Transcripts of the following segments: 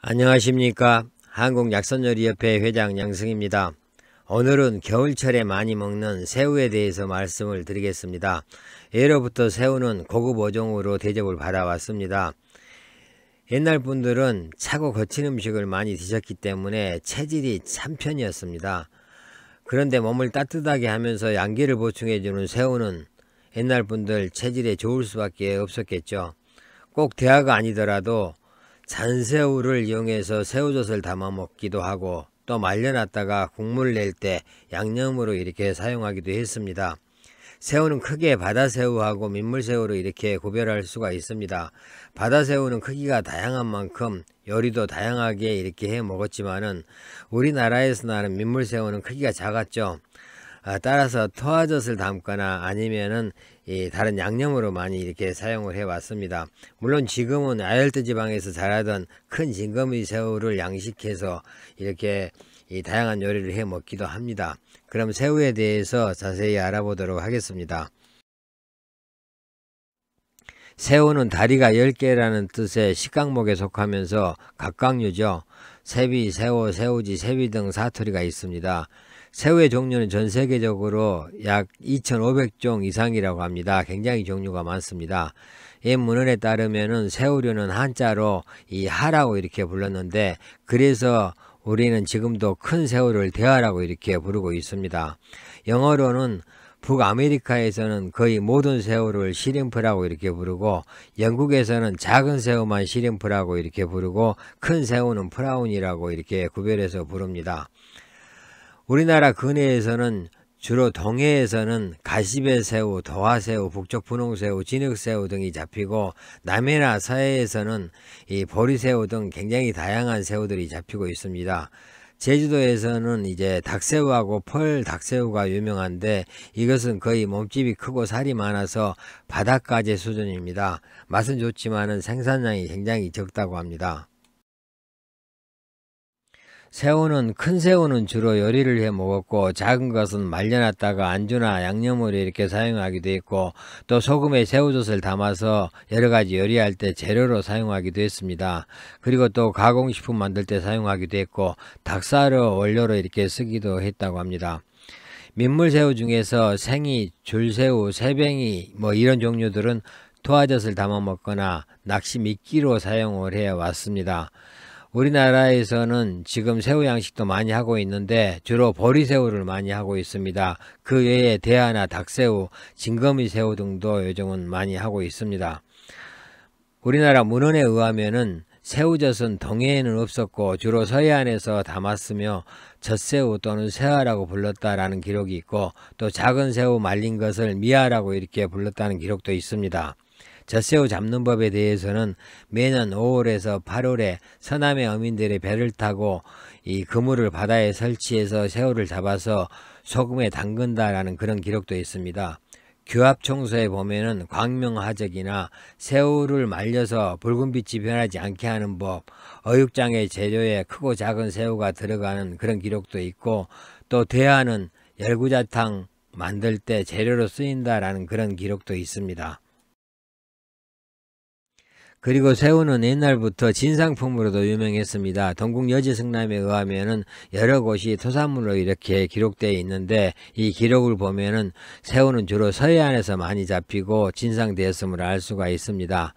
안녕하십니까. 한국약선요리협회 회장 양승입니다. 오늘은 겨울철에 많이 먹는 새우에 대해서 말씀을 드리겠습니다. 예로부터 새우는 고급 어종으로 대접을 받아왔습니다. 옛날 분들은 차고 거친 음식을 많이 드셨기 때문에 체질이 참 편이었습니다. 그런데 몸을 따뜻하게 하면서 양기를 보충해주는 새우는 옛날 분들 체질에 좋을 수밖에 없었겠죠. 꼭 대하가 아니더라도 잔새우를 이용해서 새우젓을 담아 먹기도 하고 또 말려놨다가 국물을 낼 때 양념으로 이렇게 사용하기도 했습니다. 새우는 크게 바다새우하고 민물새우로 이렇게 구별할 수가 있습니다. 바다새우는 크기가 다양한 만큼 요리도 다양하게 이렇게 해 먹었지만은 우리나라에서 나는 민물새우는 크기가 작았죠. 따라서 토화젓을 담거나 아니면은 다른 양념으로 많이 이렇게 사용을 해 왔습니다. 물론 지금은 아열대 지방에서 자라던 큰 징거미 새우를 양식해서 이렇게 다양한 요리를 해 먹기도 합니다. 그럼 새우에 대해서 자세히 알아보도록 하겠습니다. 새우는 다리가 10개라는 뜻의 식각목에 속하면서 갑각류죠. 새비, 새우, 새우지, 새비 등 사투리가 있습니다. 새우의 종류는 전 세계적으로 약 2,500종 이상이라고 합니다. 굉장히 종류가 많습니다. 옛 문헌에 따르면은 새우류는 한자로 이 하라고 이렇게 불렀는데, 그래서 우리는 지금도 큰 새우를 대하라고 이렇게 부르고 있습니다. 영어로는 북아메리카에서는 거의 모든 새우를 시림프라고 이렇게 부르고, 영국에서는 작은 새우만 시림프라고 이렇게 부르고, 큰 새우는 프라운이라고 이렇게 구별해서 부릅니다. 우리나라 근해에서는 주로 동해에서는 가시배 새우, 도화새우, 북쪽 분홍새우, 진흙새우 등이 잡히고, 남해나 서해에서는 이 보리새우 등 굉장히 다양한 새우들이 잡히고 있습니다. 제주도에서는 이제 닭새우하고 펄닭새우가 유명한데, 이것은 거의 몸집이 크고 살이 많아서 바닷가재 수준입니다. 맛은 좋지만은 생산량이 굉장히 적다고 합니다. 새우는 큰 새우는 주로 요리를 해 먹었고, 작은 것은 말려놨다가 안주나 양념으로 이렇게 사용하기도 했고, 또 소금에 새우젓을 담아서 여러가지 요리할 때 재료로 사용하기도 했습니다. 그리고 또 가공식품 만들 때 사용하기도 했고, 닭살을 원료로 이렇게 쓰기도 했다고 합니다. 민물새우 중에서 생이, 줄새우, 새뱅이 이런 종류들은 토화젓을 담아 먹거나 낚시 미끼로 사용을 해 왔습니다. 우리나라에서는 지금 새우 양식도 많이 하고 있는데 주로 보리새우를 많이 하고 있습니다. 그 외에 대하나 닭새우, 징거미 새우 등도 요즘은 많이 하고 있습니다. 우리나라 문헌에 의하면은 새우젓은 동해에는 없었고 주로 서해안에서 담았으며 젖새우 또는 새하라고 불렀다라는 기록이 있고, 또 작은 새우 말린 것을 미아라고 이렇게 불렀다는 기록도 있습니다. 젖새우 잡는 법에 대해서는 매년 5월에서 8월에 서남의 어민들의 배를 타고 이 그물을 바다에 설치해서 새우를 잡아서 소금에 담근다라는 그런 기록도 있습니다. 규합청서에 보면은 광명하적이나 새우를 말려서 붉은빛이 변하지 않게 하는 법, 어육장의 재료에 크고 작은 새우가 들어가는 그런 기록도 있고, 또 대하는 열구자탕 만들 때 재료로 쓰인다라는 그런 기록도 있습니다. 그리고 새우는 옛날부터 진상품으로도 유명했습니다. 동국 여지승남에 의하면은 여러 곳이 토산물로 이렇게 기록되어 있는데, 이 기록을 보면은 새우는 주로 서해안에서 많이 잡히고 진상되었음을 알 수가 있습니다.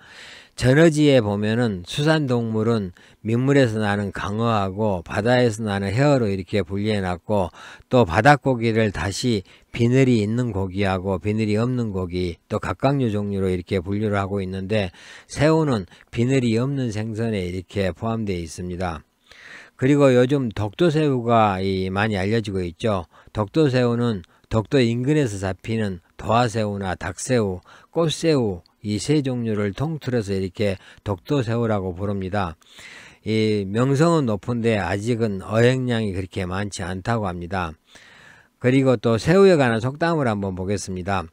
전어지에 보면은 수산동물은 민물에서 나는 강어하고 바다에서 나는 해어로 이렇게 분리해 놨고, 또 바닷고기를 다시 비늘이 있는 고기하고 비늘이 없는 고기, 또 갑각류 종류로 이렇게 분류를 하고 있는데, 새우는 비늘이 없는 생선에 이렇게 포함되어 있습니다. 그리고 요즘 독도새우가 많이 알려지고 있죠. 독도새우는 독도 인근에서 잡히는 도화새우나 닭새우, 꽃새우 이 세 종류를 통틀어서 이렇게 독도새우라고 부릅니다. 이 명성은 높은데 아직은 어획량이 그렇게 많지 않다고 합니다. 그리고 또 새우에 관한 속담을 한번 보겠습니다.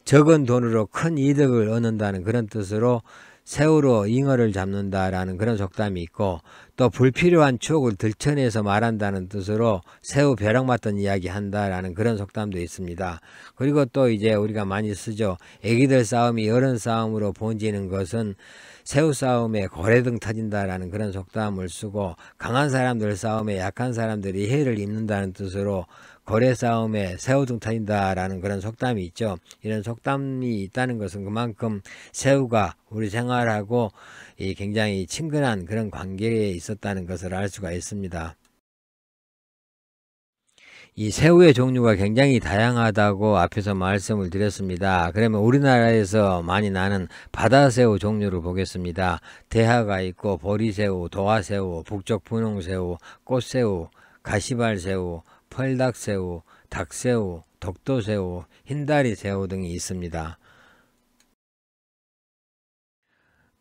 적은 돈으로 큰 이득을 얻는다는 그런 뜻으로 새우로 잉어를 잡는다라는 그런 속담이 있고, 또 불필요한 추억을 들춰내서 말한다는 뜻으로 새우 벼락 맞던 이야기 한다라는 그런 속담도 있습니다. 그리고 또 이제 우리가 많이 쓰죠. 애기들 싸움이 어른 싸움으로 번지는 것은 새우 싸움에 고래등 터진다라는 그런 속담을 쓰고, 강한 사람들 싸움에 약한 사람들이 해를 입는다는 뜻으로 고래 싸움에 새우등 터진다라는 그런 속담이 있죠. 이런 속담이 있다는 것은 그만큼 새우가 우리 생활하고 굉장히 친근한 그런 관계에 있었다는 것을 알 수가 있습니다. 이 새우의 종류가 굉장히 다양하다고 앞에서 말씀을 드렸습니다. 그러면 우리나라에서 많이 나는 바다새우 종류를 보겠습니다. 대하가 있고 보리새우, 도화새우, 북쪽 분홍새우, 꽃새우, 가시발새우, 펄닭새우, 닭새우, 독도새우, 흰다리새우 등이 있습니다.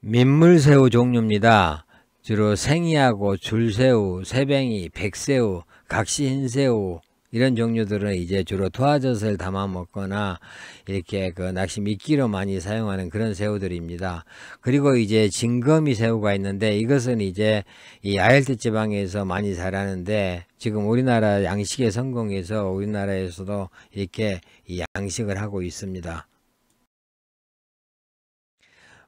민물새우 종류입니다. 주로 생이하고 줄새우, 새뱅이, 백새우, 각시흰새우 이런 종류들은 이제 주로 토화젓을 담아 먹거나 이렇게 그 낚시 미끼로 많이 사용하는 그런 새우들입니다. 그리고 이제 진거미 새우가 있는데, 이것은 이제 이 아열대 지방에서 많이 자라는데, 지금 우리나라 양식에 성공해서 우리나라에서도 이렇게 이 양식을 하고 있습니다.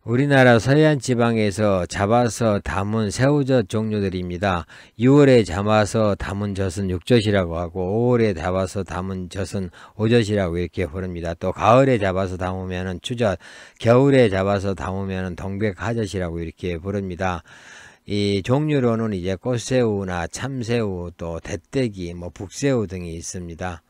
우리나라 서해안 지방에서 잡아서 담은 새우젓 종류들입니다. 6월에 잡아서 담은 젓은 육젓이라고 하고, 5월에 잡아서 담은 젓은 오젓이라고 이렇게 부릅니다. 또 가을에 잡아서 담으면 추젓, 겨울에 잡아서 담으면 동백하젓이라고 이렇게 부릅니다. 이 종류로는 이제 꽃새우나 참새우, 또 대떼기, 북새우 등이 있습니다.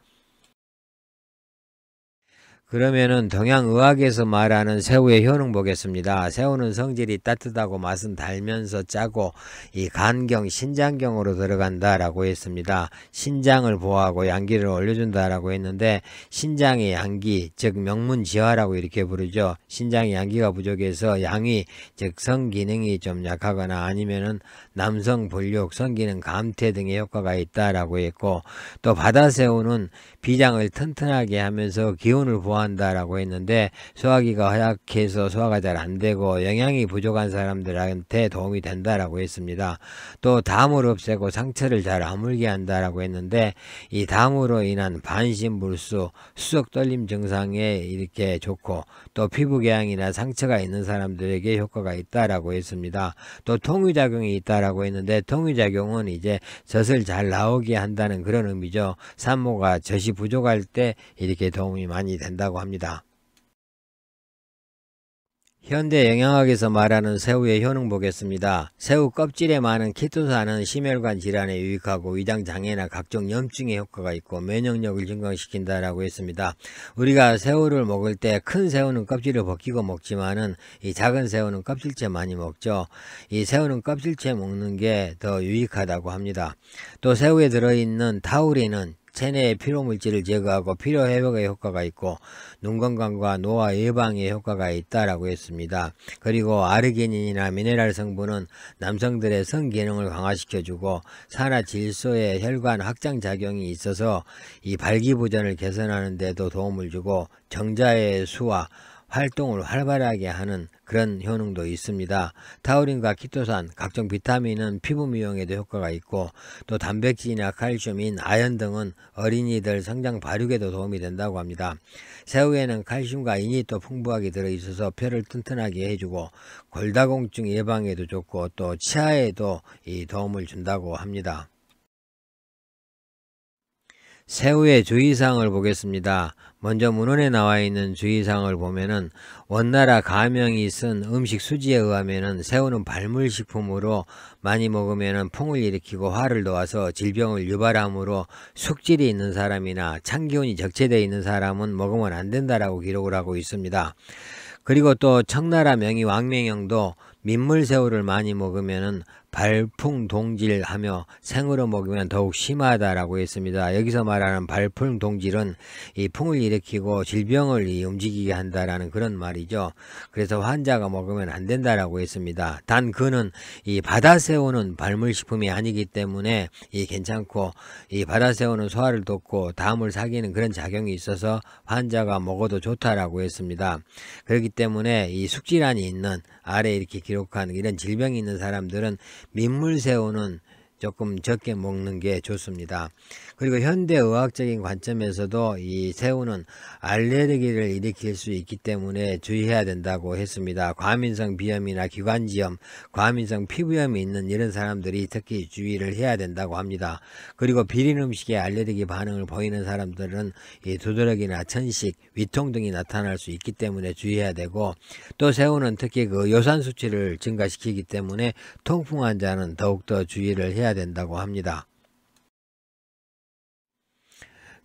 그러면은 동양의학에서 말하는 새우의 효능 보겠습니다. 새우는 성질이 따뜻하고 맛은 달면서 짜고 이 간경, 신장경으로 들어간다라고 했습니다. 신장을 보호하고 양기를 올려준다라고 했는데, 신장의 양기, 즉 명문지화라고 이렇게 부르죠. 신장의 양기가 부족해서 양위, 즉 성기능이 좀 약하거나 아니면은 남성 본력, 성기능 감퇴 등의 효과가 있다라고 했고, 또 바다새우는 비장을 튼튼하게 하면서 기운을 보호한다라고 했는데, 소화기가 허약해서 소화가 잘 안되고 영양이 부족한 사람들한테 도움이 된다라고 했습니다. 또 담을 없애고 상처를 잘 아물게 한다라고 했는데, 이 담으로 인한 반신불수, 수석 떨림 증상에 이렇게 좋고, 또 피부궤양이나 상처가 있는 사람들에게 효과가 있다라고 했습니다. 또 통유작용이 있다라고 했는데, 통유작용은 이제 젖을 잘 나오게 한다는 그런 의미죠. 산모가 젖이 부족할 때 이렇게 도움이 많이 된다고 합니다. 현대 영양학에서 말하는 새우의 효능 보겠습니다. 새우 껍질에 많은 키토산은 심혈관 질환에 유익하고 위장장애나 각종 염증에 효과가 있고 면역력을 증강시킨다라고 했습니다. 우리가 새우를 먹을 때 큰 새우는 껍질을 벗기고 먹지만은 이 작은 새우는 껍질째 많이 먹죠. 이 새우는 껍질째 먹는 게 더 유익하다고 합니다. 또 새우에 들어있는 타우린은 체내의 피로물질을 제거하고 피로회복에 효과가 있고 눈 건강과 노화 예방에 효과가 있다라고 했습니다. 그리고 아르기닌이나 미네랄 성분은 남성들의 성기능을 강화시켜주고 산화 질소의 혈관 확장 작용이 있어서 이 발기부전을 개선하는 데도 도움을 주고 정자의 수와 활동을 활발하게 하는 그런 효능도 있습니다. 타우린과 키토산, 각종 비타민은 피부 미용에도 효과가 있고, 또 단백질이나 칼슘인 아연 등은 어린이들 성장 발육에도 도움이 된다고 합니다. 새우에는 칼슘과 인이 또 풍부하게 들어있어서 폐를 튼튼하게 해주고 골다공증 예방에도 좋고 또 치아에도 이 도움을 준다고 합니다. 새우의 주의사항을 보겠습니다. 먼저 문헌에 나와 있는 주의사항을 보면은, 원나라 가명이 쓴 음식 수지에 의하면은 새우는 발물식품으로 많이 먹으면은 풍을 일으키고 화를 놓아서 질병을 유발하므로 숙질이 있는 사람이나 창기운이 적체되어 있는 사람은 먹으면 안 된다라고 기록을 하고 있습니다. 그리고 또 청나라 명의 왕명영도 민물새우를 많이 먹으면은 발풍동질하며 생으로 먹으면 더욱 심하다라고 했습니다. 여기서 말하는 발풍동질은 이 풍을 일으키고 질병을 움직이게 한다라는 그런 말이죠. 그래서 환자가 먹으면 안 된다라고 했습니다. 단 그는 이 바다새우는 발물식품이 아니기 때문에 괜찮고, 이 바다새우는 소화를 돕고 담을 사귀는 그런 작용이 있어서 환자가 먹어도 좋다라고 했습니다. 그렇기 때문에 이 숙질환이 있는, 아래 이렇게 기록한 이런 질병이 있는 사람들은 민물새우는 조금 적게 먹는 게 좋습니다. 그리고 현대의학적인 관점에서도 이 새우는 알레르기를 일으킬 수 있기 때문에 주의해야 된다고 했습니다. 과민성 비염이나 기관지염, 과민성 피부염이 있는 이런 사람들이 특히 주의를 해야 된다고 합니다. 그리고 비린 음식에 알레르기 반응을 보이는 사람들은 이 두드러기나 천식, 위통 등이 나타날 수 있기 때문에 주의해야 되고, 또 새우는 특히 그 요산 수치를 증가시키기 때문에 통풍 환자는 더욱더 주의를 해야 된다고 합니다.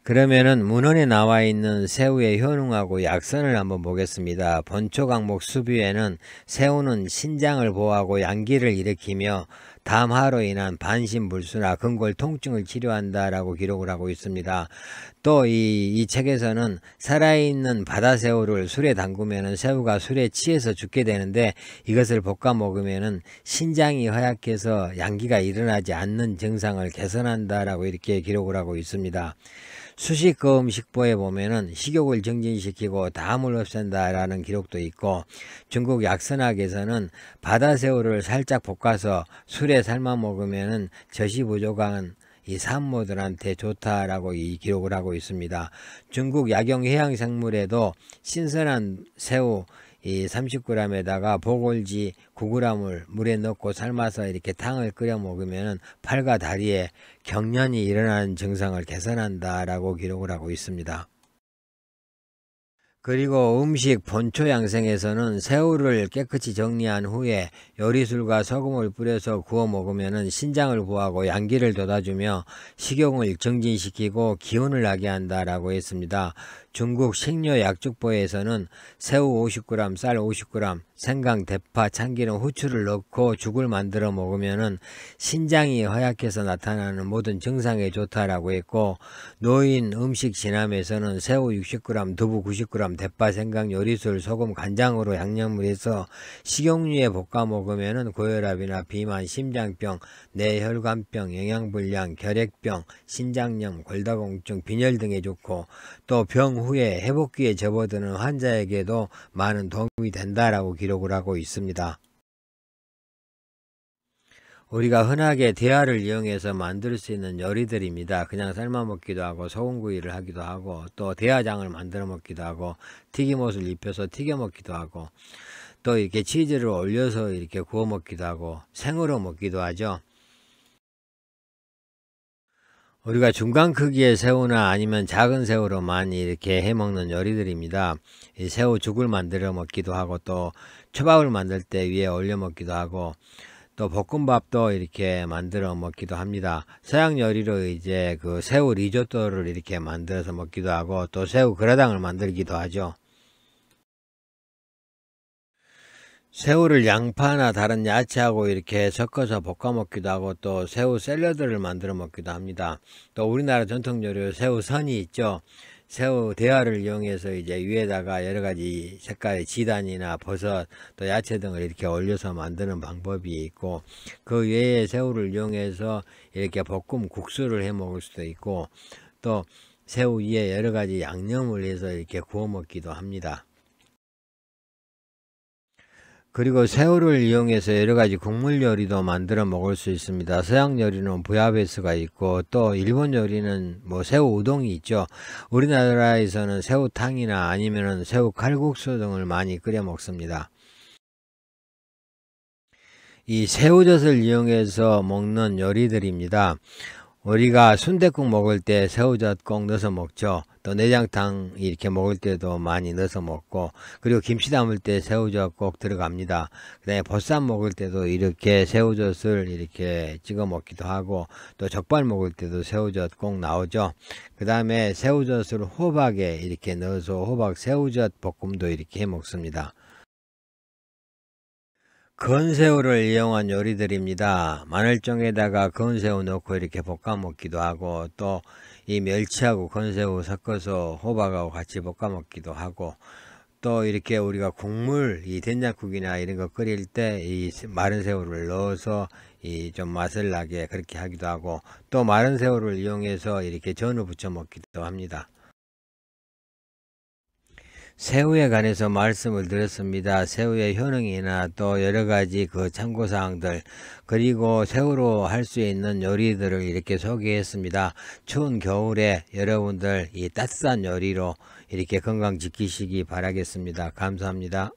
그러면은 문헌에 나와 있는 새우의 효능하고 약선을 한번 보겠습니다. 본초 강목 수비에는 새우는 신장을 보호하고 양기를 일으키며 담하로 인한 반신불수나 근골 통증을 치료한다라고 기록을 하고 있습니다. 또 이 책에서는 살아있는 바다새우를 술에 담그면 새우가 술에 취해서 죽게 되는데, 이것을 볶아 먹으면 신장이 허약해서 양기가 일어나지 않는 증상을 개선한다라고 이렇게 기록을 하고 있습니다. 수식거음식보에 보면은 식욕을 정진시키고 담을 없앤다라는 기록도 있고, 중국 약선학에서는 바다새우를 살짝 볶아서 술에 삶아 먹으면은 젖이 부족한 이 산모들한테 좋다라고 이 기록을 하고 있습니다. 중국 약용해양생물에도 신선한 새우 이 30g에다가 보골지 9g을 물에 넣고 삶아서 이렇게 탕을 끓여 먹으면 팔과 다리에 경련이 일어나는 증상을 개선한다라고 기록을 하고 있습니다. 그리고 음식 본초 양생에서는 새우를 깨끗이 정리한 후에 요리술과 소금을 뿌려서 구워 먹으면 신장을 보호하고 양기를 돋아주며 식욕을 정진시키고 기운을 나게 한다라고 했습니다. 중국 식료약죽보에서는 새우 50g, 쌀 50g, 생강, 대파, 참기름, 후추를 넣고 죽을 만들어 먹으면 신장이 허약해서 나타나는 모든 증상에 좋다라고 했고, 노인 음식 진함에서는 새우 60g, 두부 90g, 대파, 생강, 요리술, 소금, 간장으로 양념을 해서 식용유에 볶아 먹으면 고혈압이나 비만, 심장병, 뇌혈관병, 영양불량, 결핵병, 신장염, 골다공증, 빈혈 등에 좋고, 또 병 후에 회복기에 접어드는 환자에게도 많은 도움이 된다라고 기록을 하고 있습니다. 우리가 흔하게 대하를 이용해서 만들 수 있는 요리들입니다. 그냥 삶아 먹기도 하고 소금구이를 하기도 하고, 또 대하장을 만들어 먹기도 하고, 튀김옷을 입혀서 튀겨 먹기도 하고, 또 이렇게 치즈를 올려서 이렇게 구워 먹기도 하고, 생으로 먹기도 하죠. 우리가 중간 크기의 새우나 아니면 작은 새우로 많이 이렇게 해 먹는 요리들입니다. 이 새우 죽을 만들어 먹기도 하고, 또 초밥을 만들 때 위에 올려 먹기도 하고, 또 볶음밥도 이렇게 만들어 먹기도 합니다. 서양 요리로 이제 그 새우 리조또를 이렇게 만들어서 먹기도 하고, 또 새우 그라당을 만들기도 하죠. 새우를 양파나 다른 야채하고 이렇게 섞어서 볶아 먹기도 하고, 또 새우 샐러드를 만들어 먹기도 합니다. 또 우리나라 전통 요리 새우 선이 있죠. 새우 대하를 이용해서 이제 위에다가 여러 가지 색깔의 지단이나 버섯, 또 야채 등을 이렇게 올려서 만드는 방법이 있고, 그 외에 새우를 이용해서 이렇게 볶음 국수를 해 먹을 수도 있고, 또 새우 위에 여러 가지 양념을 해서 이렇게 구워 먹기도 합니다. 그리고 새우를 이용해서 여러 가지 국물 요리도 만들어 먹을 수 있습니다. 서양 요리는 부야베스가 있고, 또 일본 요리는 뭐 새우 우동이 있죠. 우리나라에서는 새우탕이나 아니면은 새우 칼국수 등을 많이 끓여 먹습니다. 이 새우젓을 이용해서 먹는 요리들입니다. 우리가 순댓국 먹을 때 새우젓 꼭 넣어서 먹죠. 또 내장탕 이렇게 먹을 때도 많이 넣어서 먹고, 그리고 김치 담을 때 새우젓 꼭 들어갑니다. 그 다음에 보쌈 먹을 때도 이렇게 새우젓을 이렇게 찍어 먹기도 하고, 또 족발 먹을 때도 새우젓 꼭 나오죠. 그 다음에 새우젓을 호박에 이렇게 넣어서 호박 새우젓 볶음도 이렇게 해 먹습니다. 건새우를 이용한 요리들입니다. 마늘종에다가 건새우 넣고 이렇게 볶아 먹기도 하고, 또 이 멸치하고 건새우 섞어서 호박하고 같이 볶아 먹기도 하고, 또 이렇게 우리가 국물, 이 된장국이나 이런 거 끓일 때 이 마른 새우를 넣어서 이 좀 맛을 나게 그렇게 하기도 하고, 또 마른 새우를 이용해서 이렇게 전을 부쳐 먹기도 합니다. 새우에 관해서 말씀을 드렸습니다. 새우의 효능이나 또 여러가지 그 참고사항들, 그리고 새우로 할 수 있는 요리들을 이렇게 소개했습니다. 추운 겨울에 여러분들 이 따뜻한 요리로 이렇게 건강 지키시기 바라겠습니다. 감사합니다.